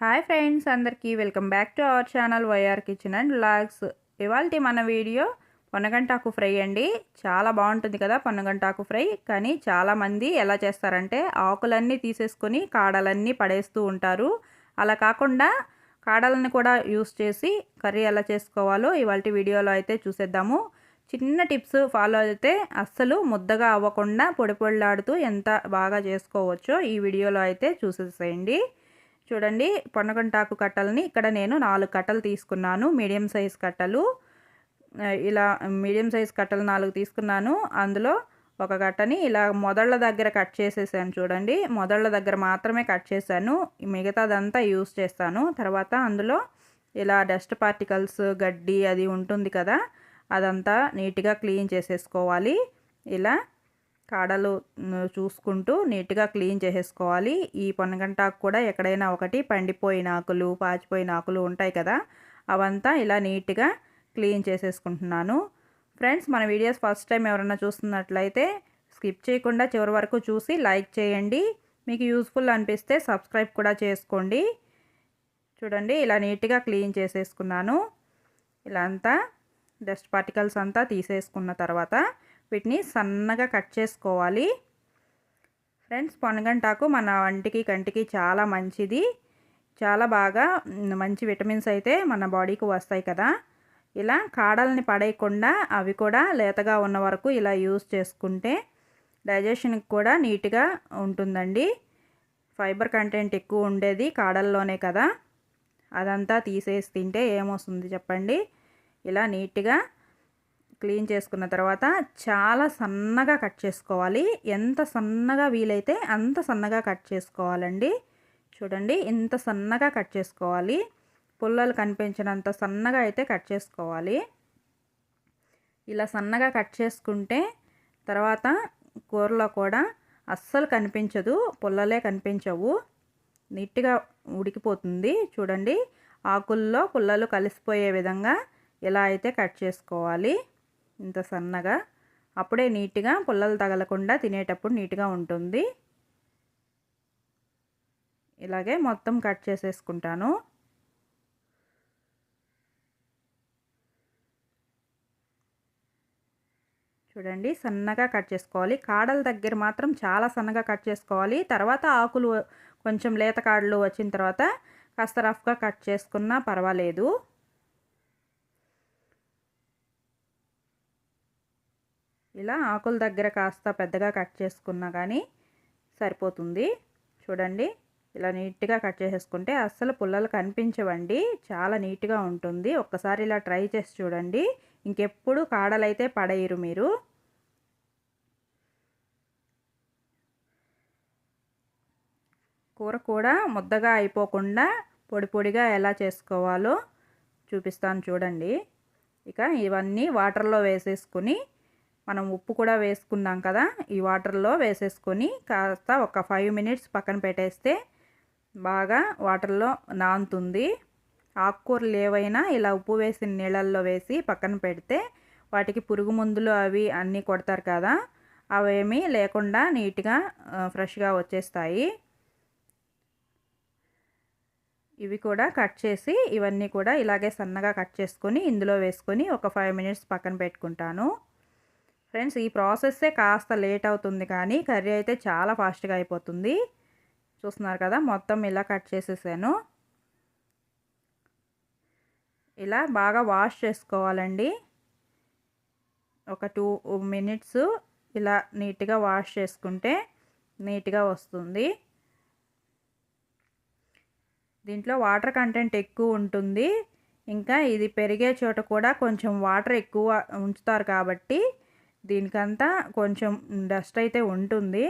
Hi friends, అందరికీ welcome back to our channel YR kitchen and vlogs. ఇవాల్టి మన video పొన్నగంటాకు fry అండి. చాలా బాగుంటుంది కదా పొన్నగంటాకు ఫ్రై. కానీ చాలామంది ఎలా చేస్తారంటే ఆకులన్నీ తీసేసుకొని కాడలన్నీ పడేస్తూ ఉంటారు. అలా కాకుండా కాడలను కూడా యూస్ చేసి కర్రీ ఎలా చేసుకోవాలో ఇవాల్టి వీడియోలో అయితే చూసేద్దాము. చిన్న టిప్స్ ఫాలో అయితే అస్సలు ముద్దగా అవ్వకుండా పొడి పొడిలాడుతూ ఎంత బాగా చేసుకోవచ్చో ఈ వీడియోలో అయితే చూసేసేయండి. చూడండి, పొన్నగంటాకు కట్టలని ఇక్కడ నేను 4 కట్టలు తీసుకున్నాను. మీడియం సైజ్ కట్టలు. ఇలా మీడియం సైజ్ కట్టలు 4 తీసుకున్నాను. అందులో ఒక కట్టని ఇలా మొదళ్ళ దగ్గర కట్ చేసేసాను. చూడండి, మొదళ్ళ దగ్గర మాత్రమే కట్ చేశాను. మిగతాదంతా యూస్ చేస్తాను. తర్వాత అందులో ఇలా డస్ట్ పార్టికల్స్, గడ్డి అది ఉంటుంది కదా, అదంతా నీట్గా క్లీన్ చేసేసుకోవాలి. ఇలా కాడలు చూసుకుంటూ నీట్గా క్లీన్ చేసేసుకోవాలి. ఈ పొన్నగంటాకు కూడా ఎక్కడైనా ఒకటి పండిపోయిన ఆకులు, పాచిపోయిన ఆకులు ఉంటాయి కదా, అవంతా ఇలా నీట్గా క్లీన్ చేసేసుకుంటున్నాను. ఫ్రెండ్స్, మన వీడియోస్ ఫస్ట్ టైం ఎవరైనా చూస్తున్నట్లయితే స్కిప్ చేయకుండా చివరి వరకు చూసి లైక్ చేయండి. మీకు యూస్ఫుల్ అనిపిస్తే సబ్స్క్రైబ్ కూడా చేసుకోండి. చూడండి, ఇలా నీట్గా క్లీన్ చేసేసుకున్నాను. ఇలా అంతా డస్ట్ పార్టికల్స్ అంతా తీసేసుకున్న తర్వాత వీటిని సన్నగా కట్ చేసుకోవాలి. ఫ్రెండ్స్, పొన్నగంటాకు మన వంటికి కంటికి చాలా మంచిది. చాలా బాగా మంచి విటమిన్స్ అయితే మన బాడీకి వస్తాయి కదా. ఇలా కాడల్ని పడేయకుండా అవి కూడా లేతగా ఉన్న వరకు ఇలా యూస్ చేసుకుంటే డైజెషన్కి కూడా నీట్గా ఉంటుందండి. ఫైబర్ కంటెంట్ ఎక్కువ ఉండేది కాడల్లోనే కదా, అదంతా తీసేసి తింటే ఏమొస్తుంది చెప్పండి. ఇలా నీట్గా క్లీన్ చేసుకున్న తర్వాత చాలా సన్నగా కట్ చేసుకోవాలి. ఎంత సన్నగా వీలైతే అంత సన్నగా కట్ చేసుకోవాలండి. చూడండి, ఇంత సన్నగా కట్ చేసుకోవాలి. పుల్లలు కనిపించినంత సన్నగా అయితే కట్ చేసుకోవాలి. ఇలా సన్నగా కట్ చేసుకుంటే తర్వాత కూరలో కూడా అస్సలు కనిపించదు, పుల్లలే కనిపించవు, నీట్గా ఉడికిపోతుంది. చూడండి, ఆకుల్లో పుల్లలు కలిసిపోయే విధంగా ఇలా అయితే కట్ చేసుకోవాలి. ఇంత సన్నగా, అప్పుడే నీట్గా పుల్లలు తగలకుండా తినేటప్పుడు నీట్గా ఉంటుంది. ఇలాగే మొత్తం కట్ చేసేసుకుంటాను. చూడండి, సన్నగా కట్ చేసుకోవాలి. కాడల దగ్గర మాత్రం చాలా సన్నగా కట్ చేసుకోవాలి. తర్వాత ఆకులు కొంచెం లేత కాడలు వచ్చిన తర్వాత కాస్త రఫ్గా కట్ చేసుకున్నా పర్వాలేదు. ఇలా ఆకుల దగ్గర కాస్త పెద్దగా కట్ చేసుకున్నా కానీ సరిపోతుంది. చూడండి, ఇలా నీట్గా కట్ చేసేసుకుంటే అస్సలు పుల్లలు కనిపించవండి. చాలా నీట్గా ఉంటుంది. ఒక్కసారి ఇలా ట్రై చేసి చూడండి, ఇంకెప్పుడు కాడలైతే పడేయరు మీరు. కూర కూడా ముద్దగా అయిపోకుండా పొడి పొడిగా ఎలా చేసుకోవాలో చూపిస్తాను చూడండి. ఇక ఇవన్నీ వాటర్లో వేసేసుకుని, మనం ఉప్పు కూడా వేసుకున్నాం కదా, ఈ వాటర్లో వేసేసుకొని కాస్త ఒక 5 మినిట్స్ పక్కన పెట్టేస్తే బాగా వాటర్లో నానుతుంది. ఆకుకూరలు ఏవైనా ఇలా ఉప్పు వేసిన నీళ్ళల్లో వేసి పక్కన పెడితే వాటికి పురుగు మందులు అవి అన్నీ కొడతారు కదా, అవేమీ లేకుండా నీట్గా ఫ్రెష్గా వచ్చేస్తాయి. ఇవి కూడా కట్ చేసి ఇవన్నీ కూడా ఇలాగే సన్నగా కట్ చేసుకొని ఇందులో వేసుకొని ఒక 5 మినిట్స్ పక్కన పెట్టుకుంటాను. ఫ్రెండ్స్, ఈ ప్రాసెస్సే కాస్త లేట్ అవుతుంది కానీ కర్రీ అయితే చాలా ఫాస్ట్గా అయిపోతుంది. చూస్తున్నారు కదా, మొత్తం ఇలా కట్ చేసేసాను. ఇలా బాగా వాష్ చేసుకోవాలండి. ఒక 2 మినిట్స్ ఇలా నీట్గా వాష్ చేసుకుంటే నీట్గా వస్తుంది. దీంట్లో వాటర్ కంటెంట్ ఎక్కువ ఉంటుంది. ఇంకా ఇది పెరిగే చోట కూడా కొంచెం వాటర్ ఎక్కువ ఉంచుతారు కాబట్టి దీనికంతా కొంచెం డస్ట్ అయితే ఉంటుంది.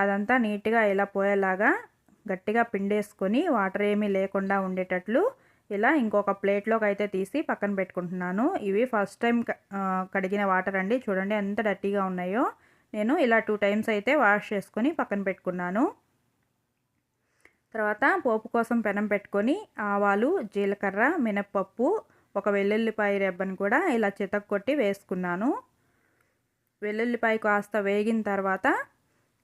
అదంతా నీట్గా ఇలా పోయేలాగా గట్టిగా పిండేసుకొని వాటర్ ఏమీ లేకుండా ఉండేటట్లు ఇలా ఇంకొక ప్లేట్లోకి అయితే తీసి పక్కన పెట్టుకుంటున్నాను. ఇవి ఫస్ట్ టైం కడిగిన వాటర్ అండి. చూడండి ఎంత డర్టీగా ఉన్నాయో. నేను ఇలా 2 టైమ్స్ అయితే వాష్ చేసుకొని పక్కన పెట్టుకున్నాను. తర్వాత పోపు కోసం పెనం పెట్టుకొని ఆవాలు, జీలకర్ర, మినప్పప్పు, ఒక వెల్లుల్లిపాయ రెబ్బను కూడా ఇలా చితక్కొట్టి వేసుకున్నాను. వెల్లుల్లిపాయ కాస్త వేగిన తర్వాత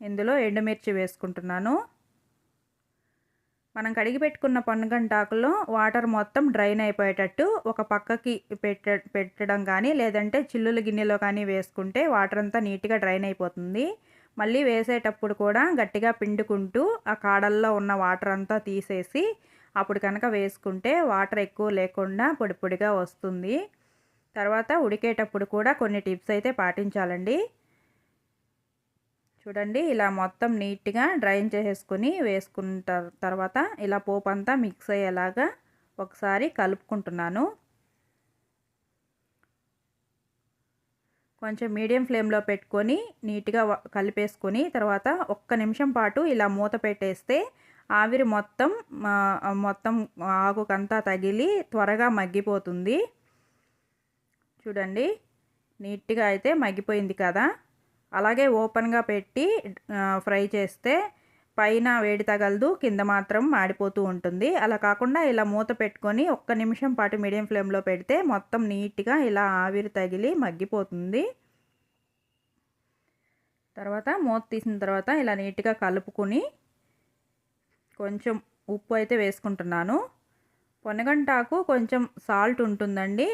ఇందులో ఎండుమిర్చి వేసుకుంటున్నాను. మనం కడిగి పెట్టుకున్న పొన్నగంటాకులో వాటర్ మొత్తం డ్రైన్ అయిపోయేటట్టు ఒక పక్కకి పెట్టడం కానీ, లేదంటే చిల్లుల గిన్నెలో కానీ వేసుకుంటే వాటర్ అంతా నీట్గా డ్రైన్ అయిపోతుంది. మళ్ళీ వేసేటప్పుడు కూడా గట్టిగా పిండుకుంటూ ఆ కాడల్లో ఉన్న వాటర్ అంతా తీసేసి అప్పుడు కనుక వేసుకుంటే వాటర్ ఎక్కువ లేకుండా పొడి పొడిగా వస్తుంది. తర్వాత ఉడికేటప్పుడు కూడా కొన్ని టిప్స్ అయితే పాటించాలండి. చూడండి, ఇలా మొత్తం నీట్గా డ్రైన్ చేసేసుకుని వేసుకున్న తర్వాత ఇలా పోపు అంతా మిక్స్ అయ్యేలాగా ఒకసారి కలుపుకుంటున్నాను. కొంచెం మీడియం ఫ్లేమ్లో పెట్టుకొని నీట్గా కలిపేసుకొని తర్వాత ఒక్క నిమిషం పాటు ఇలా మూత పెట్టేస్తే ఆవిరి మొత్తం ఆకుకంతా తగిలి త్వరగా మగ్గిపోతుంది. చూడండి, నీట్గా అయితే మగ్గిపోయింది కదా. అలాగే ఓపెన్గా పెట్టి ఫ్రై చేస్తే పైన వేడి తగలదు, కింద మాత్రం మాడిపోతూ ఉంటుంది. అలా కాకుండా ఇలా మూత పెట్టుకొని ఒక్క నిమిషం పాటు మీడియం ఫ్లేమ్లో పెడితే మొత్తం నీట్గా ఇలా ఆవిరి తగిలి మగ్గిపోతుంది. తర్వాత మూత తీసిన తర్వాత ఇలా నీట్గా కలుపుకొని కొంచెం ఉప్పు అయితే వేసుకుంటున్నాను. పొన్నగంటాకు కొంచెం సాల్ట్ ఉంటుందండి.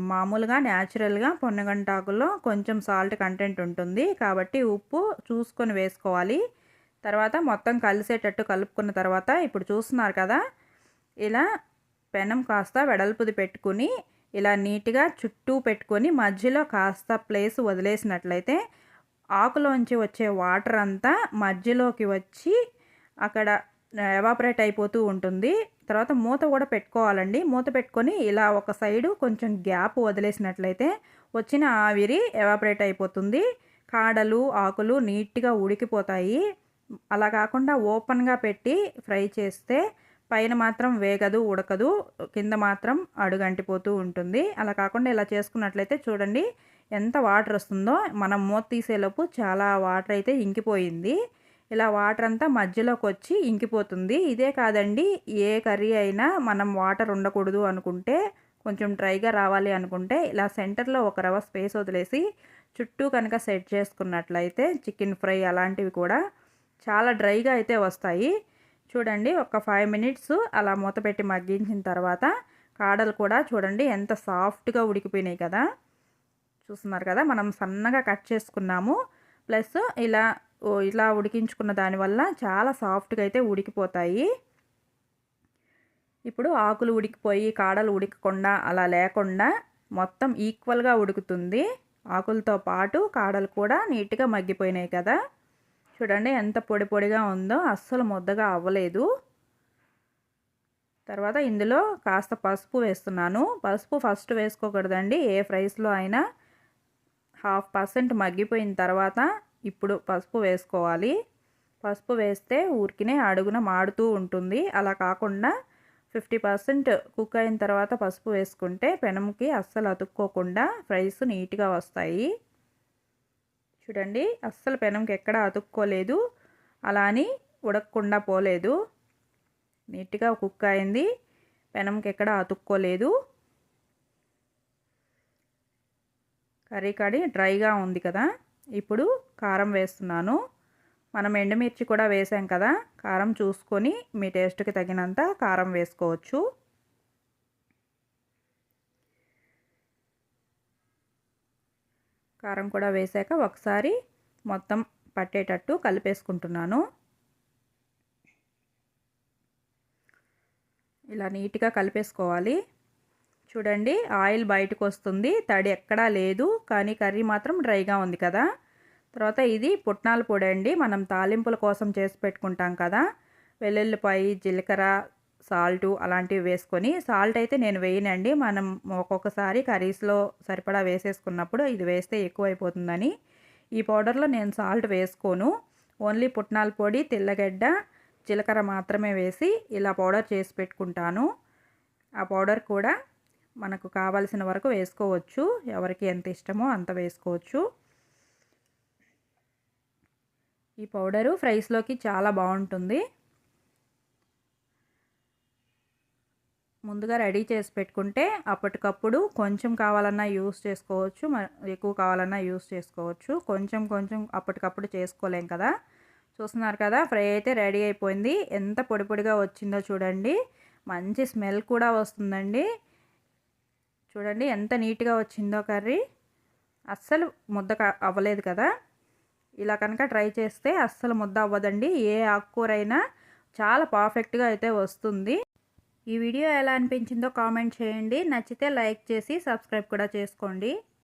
మామూలుగా న్యాచురల్గా పొన్నగంటాకులో కొంచెం సాల్ట్ కంటెంట్ ఉంటుంది కాబట్టి ఉప్పు చూసుకొని వేసుకోవాలి. తర్వాత మొత్తం కలిసేటట్టు కలుపుకున్న తర్వాత ఇప్పుడు చూస్తున్నారు కదా, ఇలా పెనం కాస్త వెడల్పుది పెట్టుకుని ఇలా నీట్గా చుట్టూ పెట్టుకొని మధ్యలో కాస్త ప్లేస్ వదిలేసినట్లయితే ఆకులోంచి వచ్చే వాటర్ అంతా మధ్యలోకి వచ్చి అక్కడ ఎవాపరేట్ అయిపోతూ ఉంటుంది. తర్వాత మూత కూడా పెట్టుకోవాలండి. మూత పెట్టుకొని ఇలా ఒక సైడు కొంచెం గ్యాప్ వదిలేసినట్లయితే వచ్చిన ఆవిరి ఎవాపరేట్ అయిపోతుంది. కాడలు ఆకులు నీట్గా ఉడికిపోతాయి. అలా కాకుండా ఓపెన్గా పెట్టి ఫ్రై చేస్తే పైన మాత్రం వేగదు, ఉడకదు, కింద మాత్రం అడుగంటిపోతూ ఉంటుంది. అలా కాకుండా ఇలా చేసుకున్నట్లయితే చూడండి ఎంత వాటర్ వస్తుందో. మనం మూత తీసేలోపు చాలా వాటర్ అయితే ఇంకిపోయింది. ఇలా వాటర్ అంతా మధ్యలోకి వచ్చి ఇంకిపోతుంది. ఇదే కాదండి, ఏ కర్రీ అయినా మనం వాటర్ ఉండకూడదు అనుకుంటే, కొంచెం డ్రైగా రావాలి అనుకుంటే ఇలా సెంటర్లో ఒక రవ్వ స్పేస్ వదిలేసి చుట్టూ కనుక సెట్ చేసుకున్నట్లయితే చికెన్ ఫ్రై అలాంటివి కూడా చాలా డ్రైగా అయితే వస్తాయి. చూడండి, ఒక 5 మినిట్స్ అలా మూత పెట్టి మగ్గించిన తర్వాత కాడలు కూడా చూడండి ఎంత సాఫ్ట్గా ఉడికిపోయినాయి కదా. చూస్తున్నారు కదా, మనం సన్నగా కట్ చేసుకున్నాము. ప్లస్ ఇలా ఉడికించుకున్న దానివల్ల చాలా సాఫ్ట్గా అయితే ఉడికిపోతాయి. ఇప్పుడు ఆకులు ఉడికిపోయి కాడలు ఉడకకుండా అలా లేకుండా మొత్తం ఈక్వల్గా ఉడుకుతుంది. ఆకులతో పాటు కాడలు కూడా నీట్గా మగ్గిపోయినాయి కదా. చూడండి ఎంత పొడి పొడిగా ఉందో, అస్సలు ముద్దగా అవ్వలేదు. తర్వాత ఇందులో కాస్త పసుపు వేస్తున్నాను. పసుపు ఫస్ట్ వేసుకోకూడదండి, ఏ ఫ్రైస్లో అయినా 0.5% మగ్గిపోయిన తర్వాత ఇప్పుడు పసుపు వేసుకోవాలి. పసుపు వేస్తే ఊరికినే అడుగున మాడుతూ ఉంటుంది. అలా కాకుండా 50% కుక్ అయిన తర్వాత పసుపు వేసుకుంటే పెనంకి అస్సలు అతుక్కోకుండా ఫ్రైస్ నీట్గా వస్తాయి. చూడండి, అస్సలు పెనంకి ఎక్కడ అతుక్కోలేదు, అలా అని ఉడకకుండా పోలేదు. నీట్గా కుక్ అయింది, పెనంకి ఎక్కడ అతుక్కోలేదు. కర్రీ డ్రైగా ఉంది కదా. ఇప్పుడు కారం వేస్తున్నాను. మనం ఎండుమిర్చి కూడా వేసాం కదా, కారం చూసుకొని మీ టేస్ట్కి తగినంత కారం వేసుకోవచ్చు. కారం కూడా వేసాక ఒకసారి మొత్తం పట్టేటట్టు కలిపేసుకుంటున్నాను. ఇలా నీట్గా కలిపేసుకోవాలి. చూడండి, ఆయిల్ బయటకు వస్తుంది, తడి ఎక్కడా లేదు, కానీ కర్రీ మాత్రం డ్రైగా ఉంది కదా. తర్వాత ఇది పుట్నాల పొడి అండి. మనం తాలింపుల కోసం చేసి పెట్టుకుంటాం కదా. వెల్లుల్లిపాయ, జీలకర్ర, సాల్టు అలాంటివి వేసుకొని, సాల్ట్ అయితే నేను వేయనండి. మనం ఒక్కొక్కసారి కర్రీస్లో సరిపడా వేసేసుకున్నప్పుడు ఇది వేస్తే ఎక్కువ అయిపోతుందని ఈ పౌడర్లో నేను సాల్ట్ వేసుకోను. ఓన్లీ పుట్నాల పొడి, తెల్లగడ్డ, జీలకర్ర మాత్రమే వేసి ఇలా పౌడర్ చేసి పెట్టుకుంటాను. ఆ పౌడర్ కూడా మనకు కావాల్సిన వరకు వేసుకోవచ్చు, ఎవరికి ఎంత ఇష్టమో అంత వేసుకోవచ్చు. ఈ పౌడరు ఫ్రైస్లోకి చాలా బాగుంటుంది. ముందుగా రెడీ చేసి పెట్టుకుంటే అప్పటికప్పుడు కొంచెం కావాలన్నా యూస్ చేసుకోవచ్చు, ఎక్కువ కావాలన్నా యూస్ చేసుకోవచ్చు. కొంచెం అప్పటికప్పుడు చేసుకోలేం కదా. చూస్తున్నారు కదా, ఫ్రై అయితే రెడీ అయిపోయింది. ఎంత పొడి పొడిగా వచ్చిందో చూడండి. మంచి స్మెల్ కూడా వస్తుందండి. చూడండి ఎంత నీట్గా వచ్చిందో కర్రీ. అస్సలు ముద్ద అవ్వలేదు కదా. ఇలా కనుక ట్రై చేస్తే అస్సలు ముద్ద అవ్వదండి. ఏ ఆకుకూరైనా చాలా పర్ఫెక్ట్గా అయితే వస్తుంది. ఈ వీడియో ఎలా అనిపించిందో కామెంట్ చేయండి. నచ్చితే లైక్ చేసి సబ్స్క్రైబ్ కూడా చేసుకోండి.